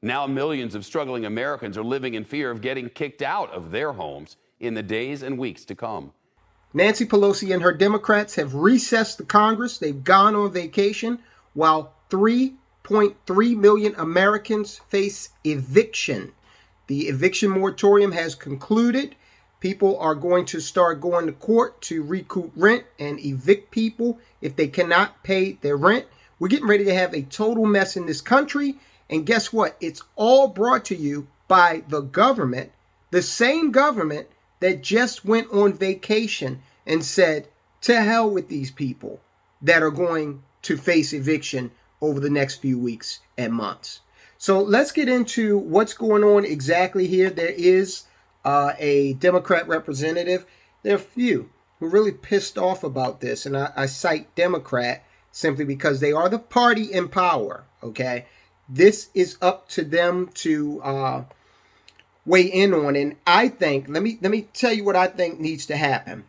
Now millions of struggling Americans are living in fear of getting kicked out of their homes in the days and weeks to come. Nancy Pelosi and her Democrats have recessed the Congress. They've gone on vacation while 3.3 million Americans face eviction. The eviction moratorium has concluded. People are going to start going to court to recoup rent and evict people if they cannot pay their rent. We're getting ready to have a total mess in this country. And guess what? It's all brought to you by the government, the same government that just went on vacation and said, to hell with these people that are going to face eviction over the next few weeks and months. So let's get into what's going on exactly here. There is a Democrat representative. There are a few who are really pissed off about this. And I cite Democrat simply because they are the party in power. Okay. This is up to them to weigh in on. And I think, let me tell you what I think needs to happen.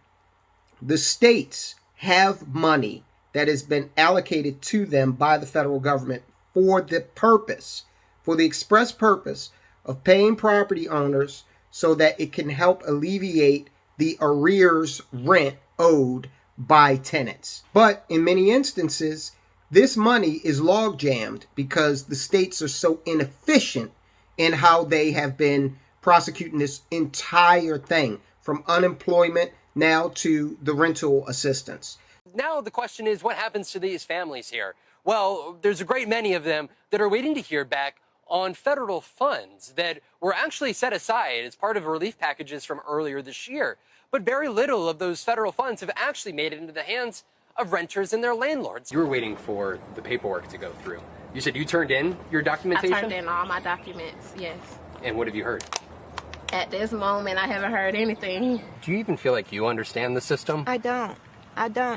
The states have money that has been allocated to them by the federal government for the purpose, for the express purpose of paying property owners so that it can help alleviate the arrears rent owed by tenants. But in many instances, this money is log jammed because the states are so inefficient in how they have been prosecuting this entire thing, from unemployment now to the rental assistance. Now the question is, what happens to these families here? Well, there's a great many of them that are waiting to hear back on federal funds that were actually set aside as part of relief packages from earlier this year. But very little of those federal funds have actually made it into the hands of renters and their landlords. You were waiting for the paperwork to go through. You said you turned in your documentation? I turned in all my documents, yes. And what have you heard? At this moment, I haven't heard anything. Do you even feel like you understand the system? I don't.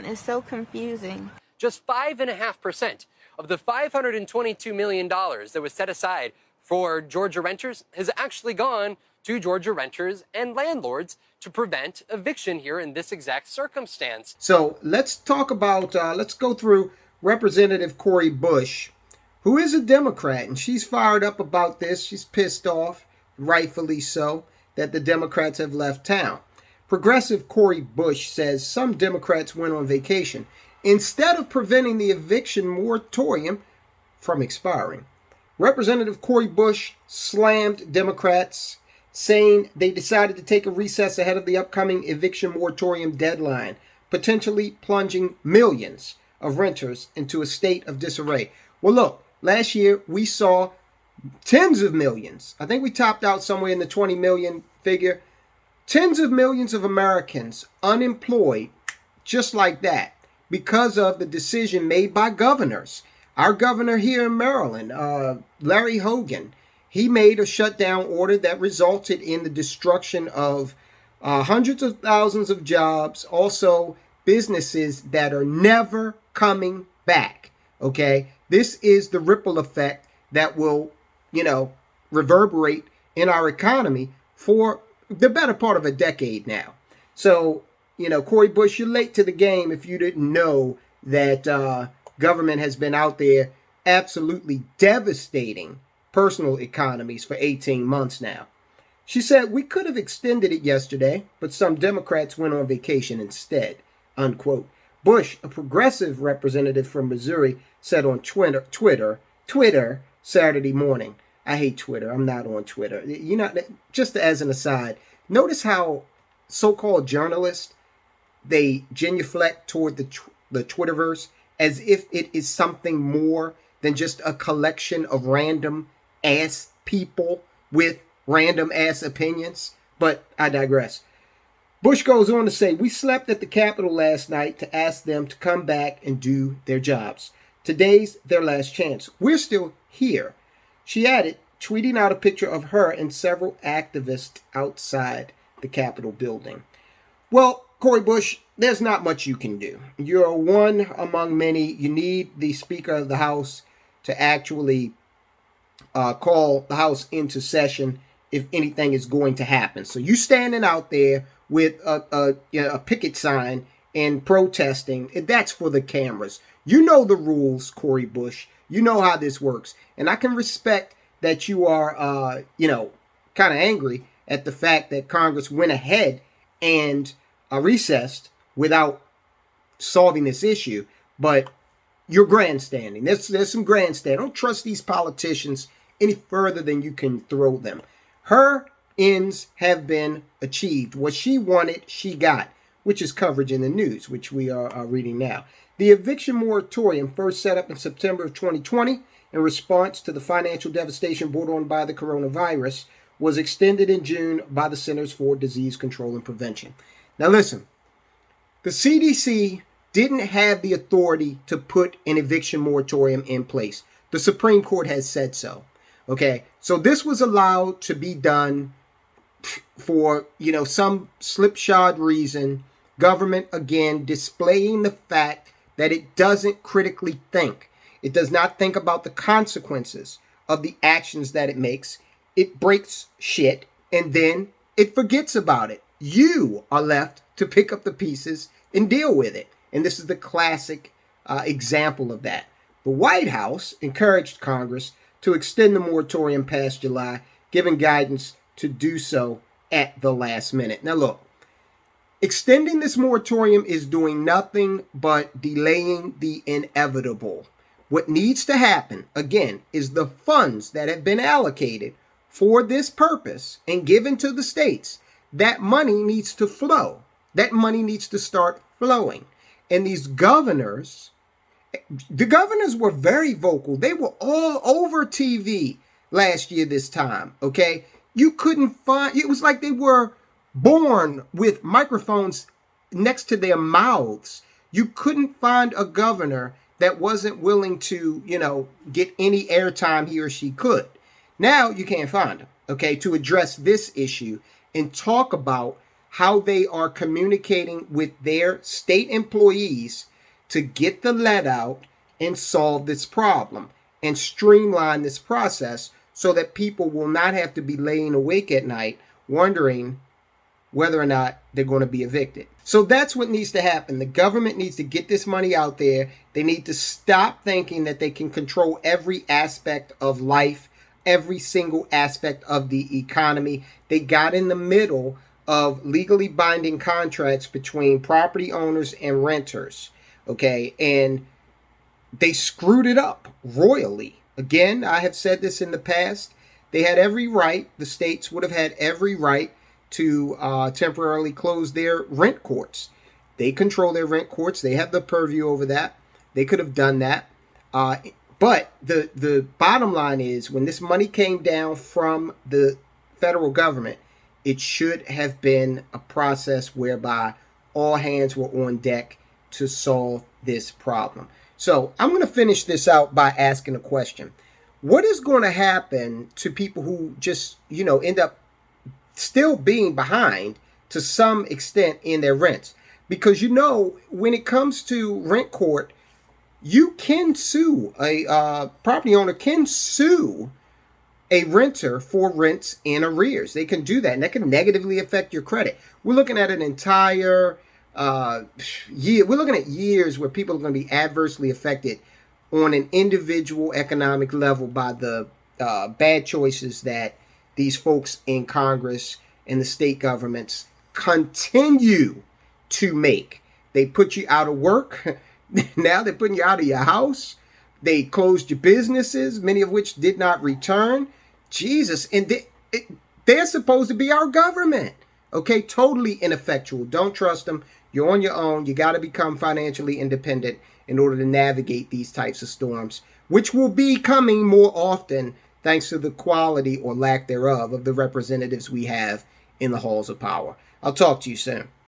It's so confusing. Just 5.5% of the $522 million that was set aside for Georgia renters has actually gone to Georgia renters and landlords to prevent eviction here in this exact circumstance. So let's talk about, let's go through Representative Cori Bush, who is a Democrat, and she's fired up about this. She's pissed off, rightfully so, that the Democrats have left town. Progressive Cori Bush says some Democrats went on vacation instead of preventing the eviction moratorium from expiring. Representative Cori Bush slammed Democrats, saying they decided to take a recess ahead of the upcoming eviction moratorium deadline, potentially plunging millions of renters into a state of disarray. Well, look, last year we saw tens of millions. I think we topped out somewhere in the 20 million figure. Tens of millions of Americans unemployed just like that because of the decision made by governors. Our governor here in Maryland, Larry Hogan, he made a shutdown order that resulted in the destruction of hundreds of thousands of jobs, also businesses that are never coming back. Okay, this is the ripple effect that will, reverberate in our economy for the better part of a decade now. So, Cori Bush, you're late to the game if you didn't know that government has been out there absolutely devastating personal economies for 18 months now. She said, we could have extended it yesterday, but some Democrats went on vacation instead, unquote. Bush, a progressive representative from Missouri, said on Twitter Saturday morning. I hate Twitter. I'm not on Twitter. Just as an aside, notice how so-called journalists, they genuflect toward the Twitterverse as if it is something more than just a collection of random ass people with random ass opinions. But I digress. Bush goes on to say, we slept at the Capitol last night to ask them to come back and do their jobs. Today's their last chance. We're still here. She added, tweeting out a picture of her and several activists outside the Capitol building. Well, Cori Bush, there's not much you can do. You're one among many. You need the Speaker of the House to actually call the House into session if anything is going to happen. So you standing out there with a picket sign and protesting, that's for the cameras. You know the rules, Cori Bush. You know how this works. And I can respect that you are, kind of angry at the fact that Congress went ahead and recessed without solving this issue, but you're grandstanding. There's some grandstand. Don't trust these politicians any further than you can throw them. Her ends have been achieved. What she wanted, she got, which is coverage in the news, which we are reading now. The eviction moratorium, first set up in September of 2020 in response to the financial devastation brought on by the coronavirus, was extended in June by the Centers for Disease Control and Prevention. Now listen, the CDC didn't have the authority to put an eviction moratorium in place. The Supreme Court has said so. Okay, so this was allowed to be done for, some slipshod reason. Government, again, displaying the fact that it doesn't critically think. It does not think about the consequences of the actions that it makes. It breaks shit and then it forgets about it. You are left to pick up the pieces and deal with it. And this is the classic example of that. The White House encouraged Congress to extend the moratorium past July, giving guidance to do so at the last minute. Now look, extending this moratorium is doing nothing but delaying the inevitable. What needs to happen, again, is the funds that have been allocated for this purpose and given to the states, that money needs to flow. That money needs to start flowing. And these governors, the governors were very vocal. They were all over TV last year this time, okay? You couldn't find, it was like they were born with microphones next to their mouths. You couldn't find a governor that wasn't willing to, get any airtime he or she could. Now you can't find them, okay, to address this issue and talk about how they are communicating with their state employees to get the let out and solve this problem and streamline this process so that people will not have to be laying awake at night wondering whether or not they're going to be evicted. So that's what needs to happen. The government needs to get this money out there. They need to stop thinking that they can control every aspect of life, every single aspect of the economy. They got in the middle of legally binding contracts between property owners and renters, okay? And they screwed it up royally. Again, I have said this in the past. They had every right, the states would have had every right to temporarily close their rent courts. They control their rent courts. They have the purview over that. They could have done that. But the bottom line is, when this money came down from the federal government, it should have been a process whereby all hands were on deck to solve this problem. So I'm going to finish this out by asking a question. What is going to happen to people who just, end up still being behind to some extent in their rents? Because, when it comes to rent court, you can sue, a property owner can sue a renter for rents in arrears. They can do that, and that can negatively affect your credit. We're looking at an entire year. We're looking at years where people are going to be adversely affected on an individual economic level by the bad choices that these folks in Congress and the state governments continue to make. They put you out of work. Now they're putting you out of your house. They closed your businesses, many of which did not return. Jesus, and they're supposed to be our government. Okay, totally ineffectual. Don't trust them. You're on your own. You got to become financially independent in order to navigate these types of storms, which will be coming more often thanks to the quality or lack thereof of the representatives we have in the halls of power. I'll talk to you soon.